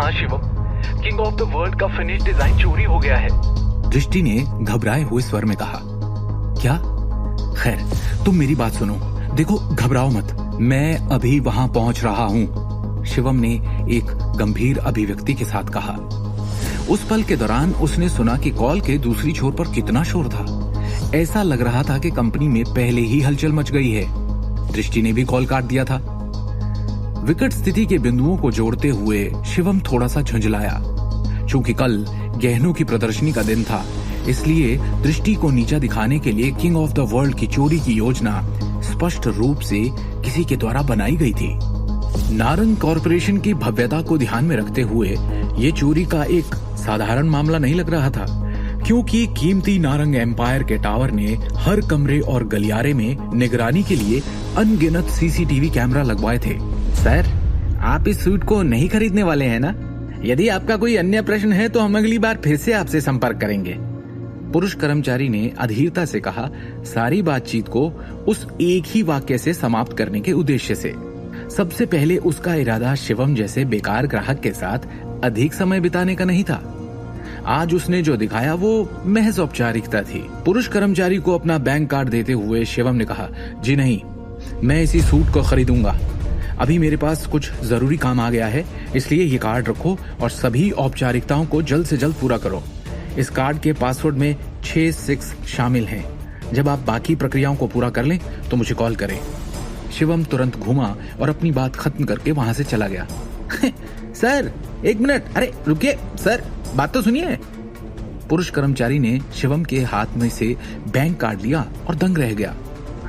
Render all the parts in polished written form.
हाँ Shivam, king of the world का finish design चोरी हो गया है। दृष्टि ने घबराए हुए स्वर में कहा। क्या? खैर, तुम मेरी बात सुनो। देखो, घबराओ मत, मैं अभी वहां पहुंच रहा हूं, शिवम ने एक गंभीर अभिव्यक्ति के साथ कहा। उस पल के दौरान उसने सुना कि कॉल के दूसरी छोर पर कितना शोर था। ऐसा लग रहा था कि कंपनी में पहले ही हलचल मच गई है। दृष्टि ने भी कॉल काट दिया था। विकट स्थिति के बिंदुओं को जोड़ते हुए शिवम थोड़ा सा झुंझलाया। चूंकि कल गहनों की प्रदर्शनी का दिन था, इसलिए दृष्टि को नीचा दिखाने के लिए किंग ऑफ द वर्ल्ड की चोरी की योजना स्पष्ट रूप से किसी के द्वारा बनाई गई थी। नारंग कॉरपोरेशन की भव्यता को ध्यान में रखते हुए ये चोरी का एक साधारण मामला नहीं लग रहा था, क्योंकि कीमती नारंग एम्पायर के टावर ने हर कमरे और गलियारे में निगरानी के लिए अनगिनत सीसीटीवी कैमरा लगवाए थे। सर, आप इस सूट को नहीं खरीदने वाले हैं ना? यदि आपका कोई अन्य प्रश्न है तो हम अगली बार फिर से आपसे संपर्क करेंगे, पुरुष कर्मचारी ने अधीरता से कहा, सारी बातचीत को उस एक ही वाक्य से समाप्त करने के उद्देश्य से। सबसे पहले उसका इरादा शिवम जैसे बेकार ग्राहक के साथ अधिक समय बिताने का नहीं था। आज उसने जो दिखाया वो महज औपचारिकता थी। पुरुष कर्मचारी को अपना बैंक कार्ड देते हुए शिवम ने कहा, जी नहीं, मैं इसी सूट को खरीदूंगा। अभी मेरे पास कुछ जरूरी काम आ गया है, इसलिए ये कार्ड रखो और सभी औपचारिकताओं को जल्द से जल्द पूरा करो। इस कार्ड के पासवर्ड में 6 शामिल हैं। जब आप बाकी प्रक्रियाओं को पूरा कर लें तो मुझे कॉल करें। शिवम तुरंत घूमा और अपनी बात खत्म करके वहां से चला गया। सर, एक मिनट, अरे रुकिए सर, बात तो सुनिए। पुरुष कर्मचारी ने शिवम के हाथ में से बैंक कार्ड लिया और दंग रह गया।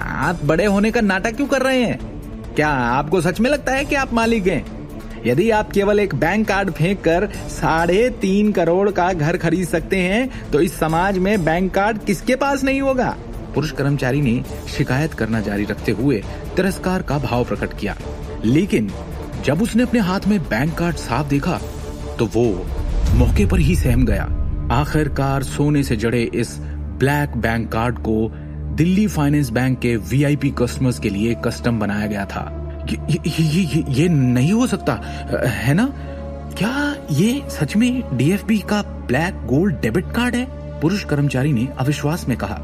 आप बड़े होने का नाटक क्यों कर रहे हैं? क्या आपको सच में लगता है कि आप मालिक हैं? यदि आप केवल एक बैंक कार्ड फेंक कर 3.5 करोड़ का घर खरीद सकते हैं तो इस समाज में बैंक कार्ड किसके पास नहीं होगा? पुरुष कर्मचारी ने शिकायत करना जारी रखते हुए तिरस्कार का भाव प्रकट किया, लेकिन जब उसने अपने हाथ में बैंक कार्ड साफ देखा तो वो मौके पर ही सहम गया। आखिरकार सोने से जड़े इस ब्लैक बैंक कार्ड को दिल्ली फाइनेंस बैंक के वीआईपी कस्टमर्स के लिए कस्टम बनाया गया था। ये नहीं हो सकता है ना? क्या ये सच में डीएफबी का ब्लैक गोल्ड डेबिट कार्ड है? पुरुष कर्मचारी ने अविश्वास में कहा।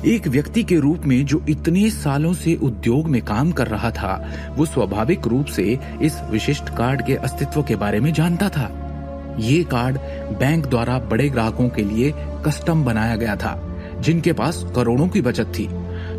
एक व्यक्ति के रूप में जो इतने सालों से उद्योग में काम कर रहा था, वो स्वाभाविक रूप से इस विशिष्ट कार्ड के अस्तित्व के बारे में जानता था। ये कार्ड बैंक द्वारा बड़े ग्राहकों के लिए कस्टम बनाया गया था, जिनके पास करोड़ों की बचत थी,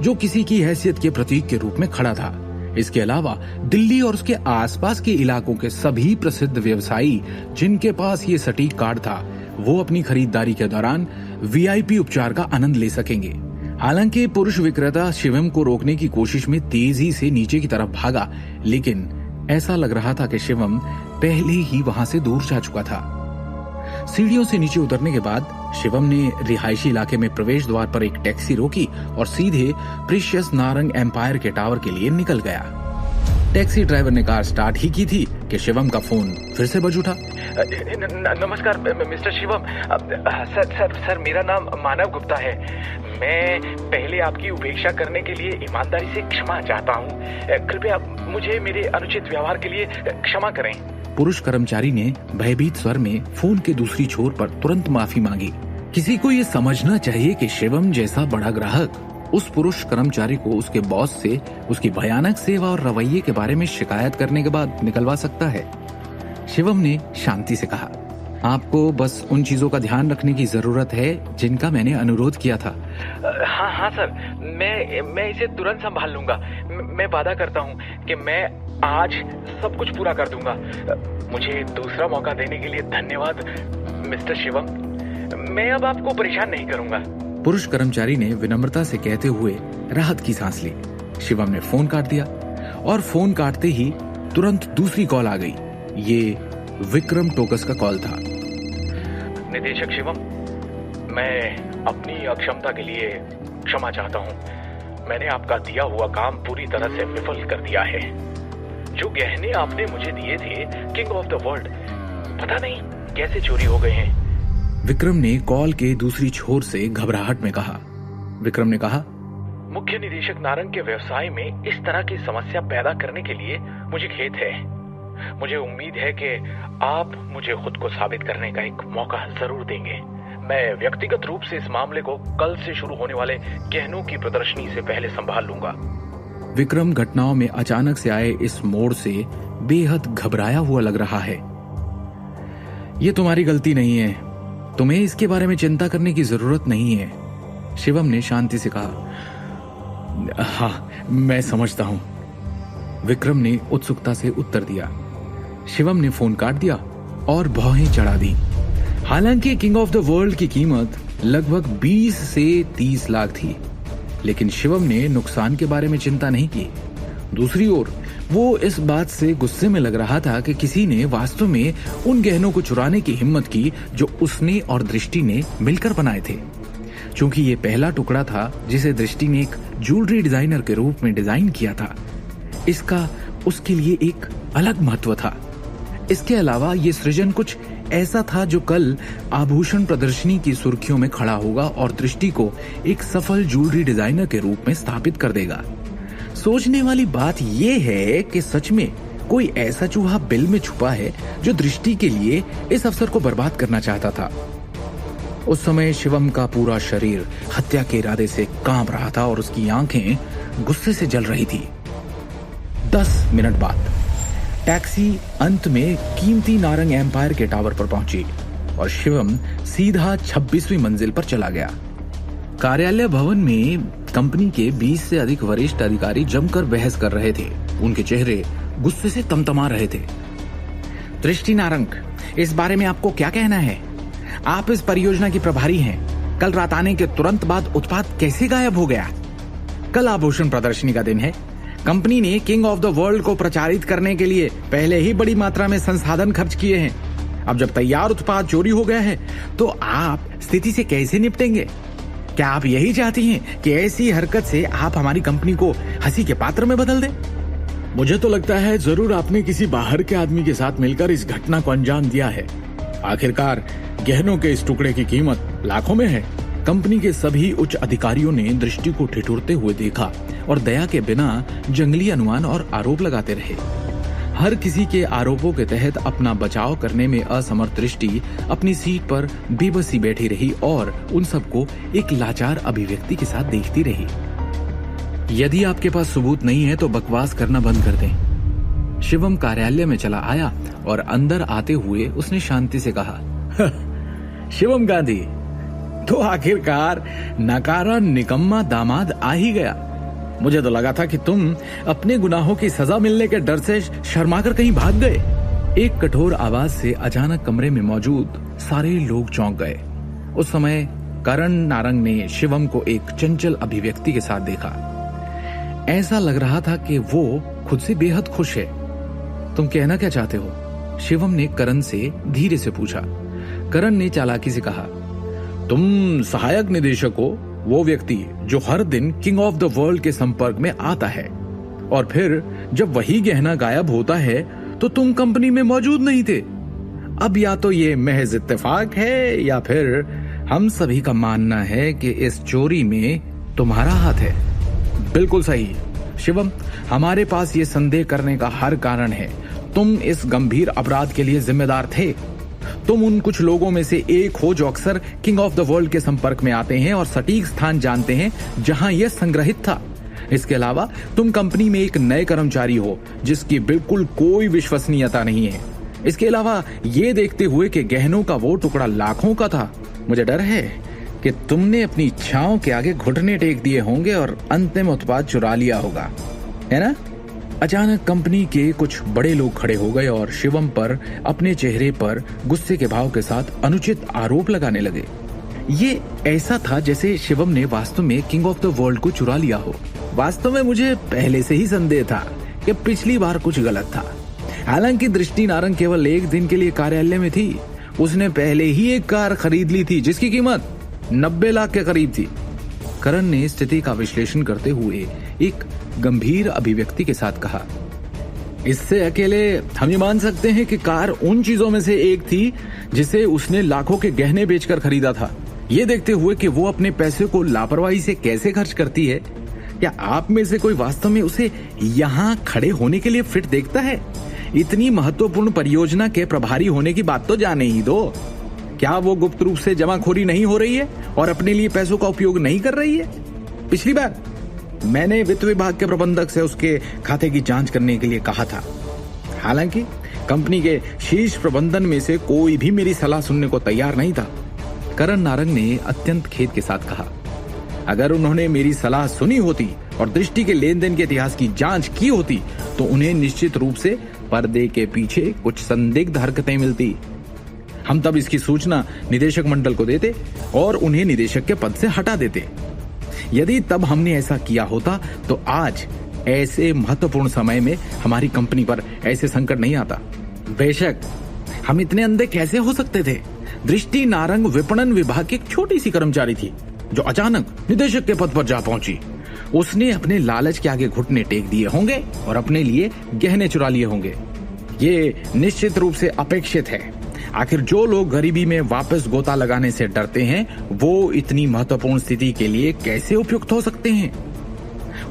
जो किसी की हैसियत के प्रतीक के रूप में खड़ा था। इसके अलावा दिल्ली और उसके आसपास के इलाकों के सभी प्रसिद्ध व्यवसायी जिनके पास ये सटीक कार्ड था, वो अपनी खरीदारी के दौरान वीआईपी उपचार का आनंद ले सकेंगे। हालांकि पुरुष विक्रेता शिवम को रोकने की कोशिश में तेजी से नीचे की तरफ भागा, लेकिन ऐसा लग रहा था कि शिवम पहले ही वहां से दूर जा चुका था। सीढ़ियों से नीचे उतरने के बाद शिवम ने रिहायशी इलाके में प्रवेश द्वार पर एक टैक्सी रोकी और सीधे प्रीशियस नारंग एम्पायर के टावर के लिए निकल गया। टैक्सी ड्राइवर ने कार स्टार्ट ही की थी कि शिवम का फोन फिर से बज उठा। नमस्कार मिस्टर शिवम। सर मेरा नाम मानव गुप्ता है। मैं पहले आपकी उपेक्षा करने के लिए ईमानदारी से क्षमा चाहता हूँ। कृपया मुझे मेरे अनुचित व्यवहार के लिए क्षमा करें। पुरुष कर्मचारी ने भयभीत स्वर में फोन के दूसरी छोर पर तुरंत माफी मांगी। किसी को ये समझना चाहिए कि शिवम जैसा बड़ा ग्राहक उस पुरुष कर्मचारी को उसके बॉस से उसकी भयानक सेवा और रवैये के बारे में शिकायत करने के बाद निकलवा सकता है। शिवम ने शांति से कहा, आपको बस उन चीजों का ध्यान रखने की जरूरत है जिनका मैंने अनुरोध किया था। हाँ सर, मैं इसे तुरंत संभाल लूंगा। मैं वादा करता हूँ कि मैं आज सब कुछ पूरा कर दूंगा। मुझे दूसरा मौका देने के लिए धन्यवाद मिस्टर शिवम। मैं अब आपको परेशान नहीं करूंगा। पुरुष कर्मचारी ने विनम्रता से कहते हुए राहत की सांस ली। शिवम ने फोन काट दिया और फोन काटते ही तुरंत दूसरी कॉल आ गई। ये विक्रम टोकस का कॉल था। निदेशक शिवम, मैं अपनी अक्षमता के लिए क्षमा चाहता हूँ। मैंने आपका दिया हुआ काम पूरी तरह से विफल कर दिया है। जो गहने आपने मुझे दिए थे किंग ऑफ द वर्ल्ड, पता नहीं कैसे चोरी हो गए हैं। विक्रम ने कॉल के दूसरी छोर से घबराहट में कहा। विक्रम ने कहा, मुख्य निदेशक नारंग के व्यवसाय में इस तरह की समस्या पैदा करने के लिए मुझे खेद है। मुझे उम्मीद है कि आप मुझे खुद को साबित करने का एक मौका जरूर देंगे। मैं व्यक्तिगत रूप से इस मामले को कल से शुरू होने वाले गहनों की प्रदर्शनी से पहले संभाल लूंगा। विक्रम घटनाओं में अचानक से आए इस मोड़ से बेहद घबराया हुआ लग रहा है। ये तुम्हारी गलती नहीं है, तुम्हें इसके बारे में चिंता करने की जरूरत नहीं है, शिवम ने शांति से कहा। हाँ, मैं समझता हूं, विक्रम ने उत्सुकता से उत्तर दिया। शिवम ने फोन काट दिया और भौहें चढ़ा दी। हालांकि किंग ऑफ द वर्ल्ड की कीमत लगभग 20 से 30 लाख थी, लेकिन शिवम ने नुकसान के बारे में चिंता नहीं की। दूसरी ओर वो इस बात से गुस्से में लग रहा था कि किसी ने वास्तव में उन गहनों को चुराने की हिम्मत की जो उसने और दृष्टि ने मिलकर बनाए थे। क्योंकि ये पहला टुकड़ा था जिसे दृष्टि ने एक ज्वेलरी डिजाइनर के रूप में डिजाइन किया था, इसका उसके लिए एक अलग महत्व था। इसके अलावा ये सृजन कुछ ऐसा था जो कल आभूषण प्रदर्शनी की सुर्खियों में खड़ा होगा और दृष्टि को एक सफल ज्वेलरी डिजाइनर के रूप में स्थापित कर देगा। सोचने वाली बात यह है कि सच में कोई ऐसा चूहा बिल में छुपा है जो दृष्टि के लिए इस अवसर को बर्बाद करना चाहता था। उस समय शिवम का पूरा शरीर हत्या के इरादे से कांप रहा था और उसकी आंखें गुस्से से जल रही थी। 10 मिनट बाद टैक्सी अंत में कीमती नारंग एम्पायर के टावर पर पहुंची और शिवम सीधा 26वीं मंजिल पर चला गया। कार्यालय भवन में कंपनी के 20 से अधिक वरिष्ठ अधिकारी जमकर बहस कर रहे थे। उनके चेहरे गुस्से से तमतमा रहे थे। दृष्टि नारंग, इस बारे में आपको क्या कहना है? आप इस परियोजना की प्रभारी हैं। कल रात आने के तुरंत बाद उत्पाद कैसे गायब हो गया? कल आभूषण प्रदर्शनी का दिन है। कंपनी ने किंग ऑफ द वर्ल्ड को प्रचारित करने के लिए पहले ही बड़ी मात्रा में संसाधन खर्च किए हैं। अब जब तैयार उत्पाद चोरी हो गया है तो आप स्थिति से कैसे निपटेंगे? क्या आप यही चाहती हैं कि ऐसी हरकत से आप हमारी कंपनी को हंसी के पात्र में बदल दें? मुझे तो लगता है जरूर आपने किसी बाहर के आदमी के साथ मिलकर इस घटना को अंजाम दिया है। आखिरकार गहनों के इस टुकड़े की कीमत लाखों में है। कंपनी के सभी उच्च अधिकारियों ने दृष्टि को ठिठुरते हुए देखा और दया के बिना जंगली अनुमान और आरोप लगाते रहे। हर किसी के आरोपों के तहत अपना बचाव करने में असमर्थ दृष्टि अपनी सीट पर बेबसी बैठी रही और उन सबको एक लाचार अभिव्यक्ति के साथ देखती रही। यदि आपके पास सबूत नहीं है तो बकवास करना बंद कर दें। शिवम कार्यालय में चला आया और अंदर आते हुए उसने शांति से कहा, शिवम गांधी, तो आखिरकार नकारा निकम्मा दामाद आ ही गया। मुझे तो लगा था कि तुम अपने गुनाहों की सजा मिलने के डर से शर्माकर कहीं भाग गए। एक कठोर आवाज से अचानक कमरे में मौजूद सारे लोग चौंक गए। उस समय करण नारंग ने शिवम को एक चंचल अभिव्यक्ति के साथ देखा। ऐसा लग रहा था कि वो खुद से बेहद खुश है। तुम कहना क्या चाहते हो? शिवम ने करण से धीरे से पूछा। करण ने चालाकी से कहा, तुम सहायक निदेशक हो, वो व्यक्ति जो हर दिन किंग ऑफ द वर्ल्ड के संपर्क में आता है, और फिर जब वही गहना गायब होता है तो तुम कंपनी में मौजूद नहीं थे। अब या तो ये महज इत्तेफाक है या फिर हम सभी का मानना है कि इस चोरी में तुम्हारा हाथ है। बिल्कुल सही शिवम, हमारे पास ये संदेह करने का हर कारण है। तुम इस गंभीर अपराध के लिए जिम्मेदार थे। तुम उन कुछ लोगों में से एक हो जो अक्सर किंग ऑफ द वर्ल्ड के संपर्क में आते हैं और सटीक स्थान जानते हैं जहां यह संग्रहित था। इसके अलावा तुम कंपनी में एक नए कर्मचारी हो जिसकी बिल्कुल कोई विश्वसनीयता नहीं है। इसके अलावा ये देखते हुए कि गहनों का वो टुकड़ा लाखों का था, मुझे डर है कि तुमने अपनी इच्छाओं के आगे घुटने टेक दिए होंगे और अंतिम उत्पाद चुरा लिया होगा, है ना? अचानक कंपनी के कुछ बड़े लोग खड़े हो गए और शिवम पर अपने चेहरे पर गुस्से के भाव के साथ अनुचित आरोप लगाने लगे। ये ऐसा था जैसे शिवम ने वास्तव में किंग ऑफ द वर्ल्ड को चुरा लिया हो। वास्तव में मुझे पहले से ही संदेह था कि पिछली बार कुछ गलत था। हालांकि दृष्टि नारंग केवल एक दिन के लिए कार्यालय में थी। उसने पहले ही एक कार खरीद ली थी जिसकी कीमत 90 लाख के करीब थी। करण ने स्थिति का विश्लेषण करते हुए एक गंभीर अभिव्यक्ति के साथ कहा, इससे अकेले हम ये मान सकते हैं कि कार उन चीजों में से एक थी जिसे उसने लाखों के गहने बेचकर खरीदा था। ये देखते हुए कि वो अपने पैसे को लापरवाही से कैसे खर्च करती है, क्या आप में से कोई वास्तव में उसे यहाँ खड़े होने के लिए फिट देखता है? इतनी महत्वपूर्ण परियोजना के प्रभारी होने की बात तो जाने ही दो। क्या वो गुप्त रूप से जमाखोरी नहीं हो रही है और अपने लिए पैसों का उपयोग नहीं कर रही है? पिछली बार मैंने वित्त विभाग के प्रबंधक से उसके खाते की जांच करने के लिए कहा था। हालांकि कंपनी के शीर्ष प्रबंधन में से कोई भी मेरी सलाह सुनने को तैयार नहीं था। करण नारंग ने अत्यंत खेद के साथ कहा, अगर उन्होंने मेरी सलाह सुनी होती और दृष्टि के लेन देन के इतिहास की जांच की होती तो उन्हें निश्चित रूप से पर्दे के पीछे कुछ संदिग्ध हरकतें मिलती। हम तब इसकी सूचना निदेशक मंडल को देते और उन्हें निदेशक के पद से हटा देते। यदि तब हमने ऐसा किया होता तो आज ऐसे महत्वपूर्ण समय में हमारी कंपनी पर ऐसे संकट नहीं आता। बेशक हम इतने अंधे कैसे हो सकते थे? दृष्टि नारंग विपणन विभाग की एक छोटी सी कर्मचारी थी जो अचानक निदेशक के पद पर जा पहुंची। उसने अपने लालच के आगे घुटने टेक दिए होंगे और अपने लिए गहने चुरा लिए होंगे। ये निश्चित रूप से अपेक्षित है। आखिर जो लोग गरीबी में वापस गोता लगाने से डरते हैं वो इतनी महत्वपूर्ण स्थिति के लिए कैसे उपयुक्त हो सकते हैं?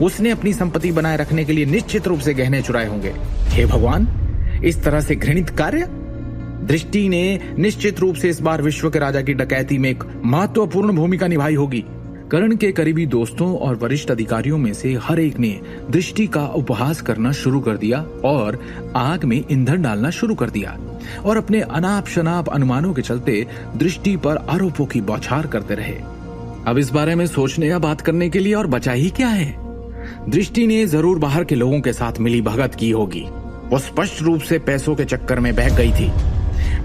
उसने अपनी संपत्ति बनाए रखने के लिए निश्चित रूप से गहने चुराए होंगे। हे भगवान, इस तरह से घृणित कार्य! दृष्टि ने निश्चित रूप से इस बार विश्व के राजा की डकैती में एक महत्वपूर्ण भूमिका निभाई होगी। करण के करीबी दोस्तों और वरिष्ठ अधिकारियों में से हर एक ने दृष्टि का उपहास करना शुरू कर दिया और आग में ईंधन डालना शुरू कर दिया और अपने अनाप शनाप अनुमानों के चलते दृष्टि पर आरोपों की बौछार करते रहे। अब इस बारे में सोचने या बात करने के लिए और बचा ही क्या है? दृष्टि ने जरूर बाहर के लोगों के साथ मिली भगत की होगी। वो स्पष्ट रूप से पैसों के चक्कर में बह गई थी।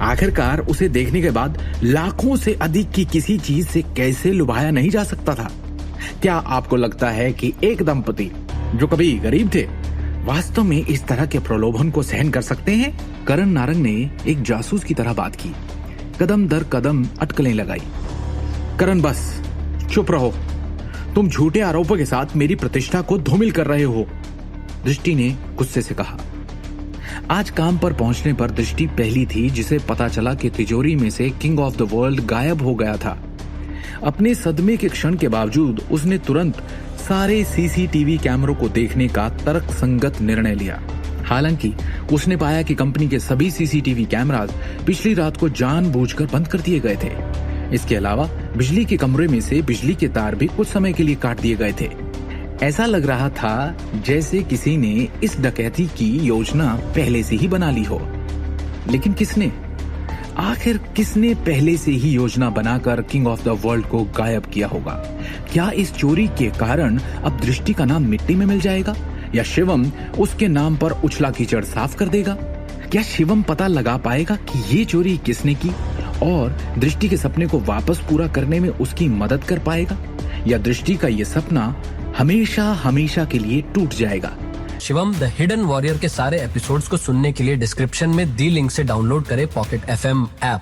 आखिरकार उसे देखने के बाद लाखों से अधिक की किसी चीज से कैसे लुभाया नहीं जा सकता था? क्या आपको लगता है कि एक दंपति जो कभी गरीब थे वास्तव में इस तरह के प्रलोभन को सहन कर सकते हैं? करण नारंग ने एक जासूस की तरह बात की, कदम दर कदम अटकलें लगाई। करण, बस चुप रहो। तुम झूठे आरोपों के साथ मेरी प्रतिष्ठा को धूमिल कर रहे हो, दृष्टि ने गुस्से से कहा। आज काम पर पहुंचने पर दृष्टि पहली थी जिसे पता चला कि तिजोरी में से किंग ऑफ द वर्ल्ड गायब हो गया था। अपने सदमे के क्षण के बावजूद उसने तुरंत सारे सीसीटीवी कैमरों को देखने का तर्कसंगत निर्णय लिया। हालांकि उसने पाया कि कंपनी के सभी सीसीटीवी कैमरास पिछली रात को जानबूझकर बंद कर दिए गए थे। इसके अलावा बिजली के कमरे में से बिजली के तार भी कुछ समय के लिए काट दिए गए थे। ऐसा लग रहा था जैसे किसी ने इस डकैती की योजना पहले से ही बना ली हो। लेकिन किसने? आखिर किसने पहले से ही योजना बनाकर किंग ऑफ द वर्ल्ड को गायब किया होगा? क्या इस चोरी के कारण अब दृष्टि का नाम मिट्टी में मिल जाएगा या शिवम उसके नाम पर उछला कीचड़ साफ कर देगा? क्या शिवम पता लगा पाएगा कि ये चोरी किसने की और दृष्टि के सपने को वापस पूरा करने में उसकी मदद कर पाएगा, या दृष्टि का ये सपना हमेशा हमेशा के लिए टूट जाएगा? शिवम द हिडन वॉरियर के सारे एपिसोड्स को सुनने के लिए डिस्क्रिप्शन में दी लिंक से डाउनलोड करें पॉकेट FM ऐप।